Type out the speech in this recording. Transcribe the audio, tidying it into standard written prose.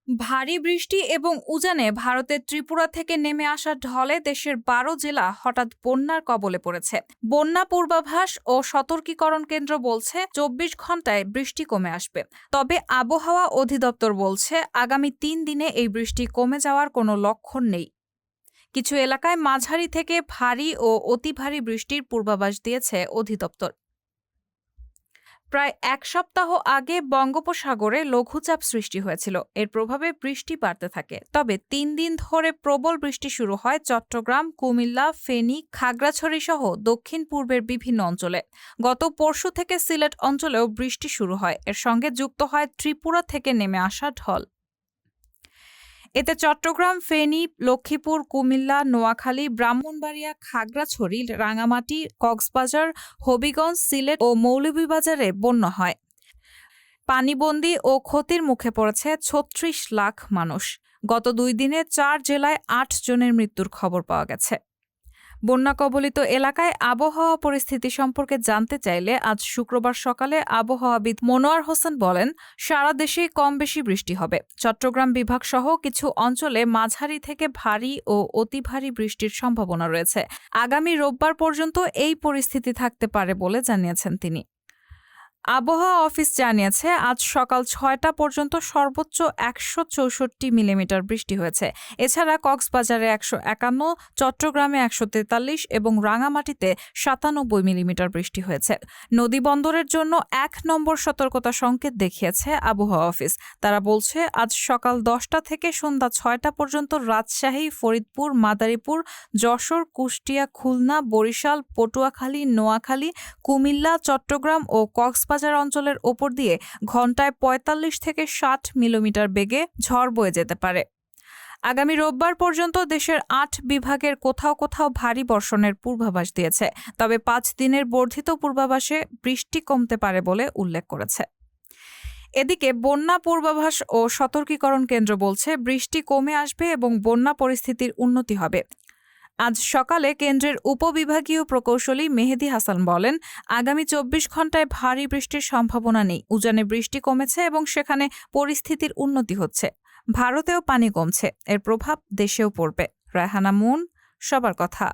ভারী বৃষ্টি এবং উজানে ভারতের ত্রিপুরা থেকে নেমে আসা ঢলে দেশের ১২ জেলা হঠাৎ বন্যার কবলে পড়েছে। বন্যা পূর্বাভাস ও সতর্কীকরণ কেন্দ্র বলছে ২৪ ঘন্টায় বৃষ্টি কমে আসবে। তবে আবহাওয়া অধিদপ্তর বলছে আগামী ৩ দিনে এই বৃষ্টি কমে যাওয়ার কোনো লক্ষণ নেই। কিছু এলাকায় মাঝারি থেকে ভারী ও অতি ভারী বৃষ্টির পূর্বাভাস দিয়েছে অধিদপ্তর। প্রায় এক সপ্তাহ আগে বঙ্গোপসাগরে লঘুচাপ সৃষ্টি হয়েছিল। এর প্রভাবে বৃষ্টি বাড়তে থাকে। তবে ৩ দিন ধরে প্রবল বৃষ্টি শুরু হয় চট্টগ্রাম, কুমিল্লা, ফেনী, খাগড়াছড়ি সহ দক্ষিণ পূর্বের বিভিন্ন অঞ্চলে। গত পরশু থেকে সিলেট অঞ্চলেও বৃষ্টি শুরু হয়। এর সঙ্গে যুক্ত হয় ত্রিপুরা থেকে নেমে আসা ঢল। এতে চট্টগ্রাম, ফেনী, লক্ষ্মীপুর, কুমিল্লা, নোয়াখালী, ব্রাহ্মণবাড়িয়া, খাগড়াছড়ি, রাঙামাটি, কক্সবাজার, হবিগঞ্জ, সিলেট ও মৌলভীবাজারে বন্যা হয়। পানিবন্দী ও ক্ষতির মুখে পড়েছে ৩৬ লাখ মানুষ। গত ২ দিনে ৪ জেলায় ৮ জনের মৃত্যুর খবর পাওয়া গেছে। বন্যা কবলিত এলাকায় আবহাওয়া পরিস্থিতি সম্পর্কে জানতে চাইলে আজ শুক্রবার সকালে আবহাওয়াবিদ মনোয়ার হোসেন বলেন, সারা দেশেই কম বেশি বৃষ্টি হবে। চট্টগ্রাম বিভাগ সহ কিছু অঞ্চলে মাঝারি থেকে ভারী ও অতি ভারী বৃষ্টির সম্ভাবনা রয়েছে। আগামী রোববার পর্যন্ত এই পরিস্থিতি থাকতে পারে বলে জানিয়েছেন তিনি। আবহাওয়া অফিস জানিয়েছে আজ সকাল ৬টা পর্যন্ত সর্বোচ্চ ১৬৪ মিলিমিটার বৃষ্টি হয়েছে। এছাড়া কক্সবাজারে ১৫১, চট্টগ্রামে ১৪৩ এবং রাঙামাটিতে ৯৭ মিলিমিটার বৃষ্টি হয়েছে। নদী বন্দরের জন্য ১ নম্বর সতর্কতা সংকেত দেখিয়েছে আবহাওয়া অফিস। তারা বলছে আজ সকাল ১০টা থেকে সন্ধ্যা ৬টা পর্যন্ত রাজশাহী, ফরিদপুর, মাদারীপুর, যশোর, কুষ্টিয়া, খুলনা, বরিশাল, পটুয়াখালী, নোয়াখালী, কুমিল্লা, চট্টগ্রাম ও কক্সবাজার অঞ্চলের ওপর দিয়ে ঘন্টায় ৪৫ থেকে ৬০ মিলিমিটার বেগে ঝড় বয়ে যেতে পারে। আগামী রোববার পর্যন্ত দেশের ৮ বিভাগের কোথাও কোথাও ভারী বর্ষণের পূর্বাভাস দিয়েছে। তবে ৫ দিনের বর্ধিত পূর্বাভাসে বৃষ্টি কমতে পারে বলে উল্লেখ করেছে। এদিকে বন্যা পূর্বাভাস ও সতর্কীকরণ কেন্দ্র বলছে বৃষ্টি কমে আসবে এবং বন্যা পরিস্থিতির উন্নতি হবে। আজ সকালে কেন্দ্রের উপবিভাগীয় প্রকৌশলী মেহেদী হাসান বলেন, আগামী ২৪ ঘন্টায় ভারী বৃষ্টির সম্ভাবনা নেই। উজানে বৃষ্টি কমেছে এবং সেখানে পরিস্থিতির উন্নতি হচ্ছে। ভারতেও পানি কমছে। এর প্রভাব দেশেও পড়বে। রায়হানা মুন, সবার কথা।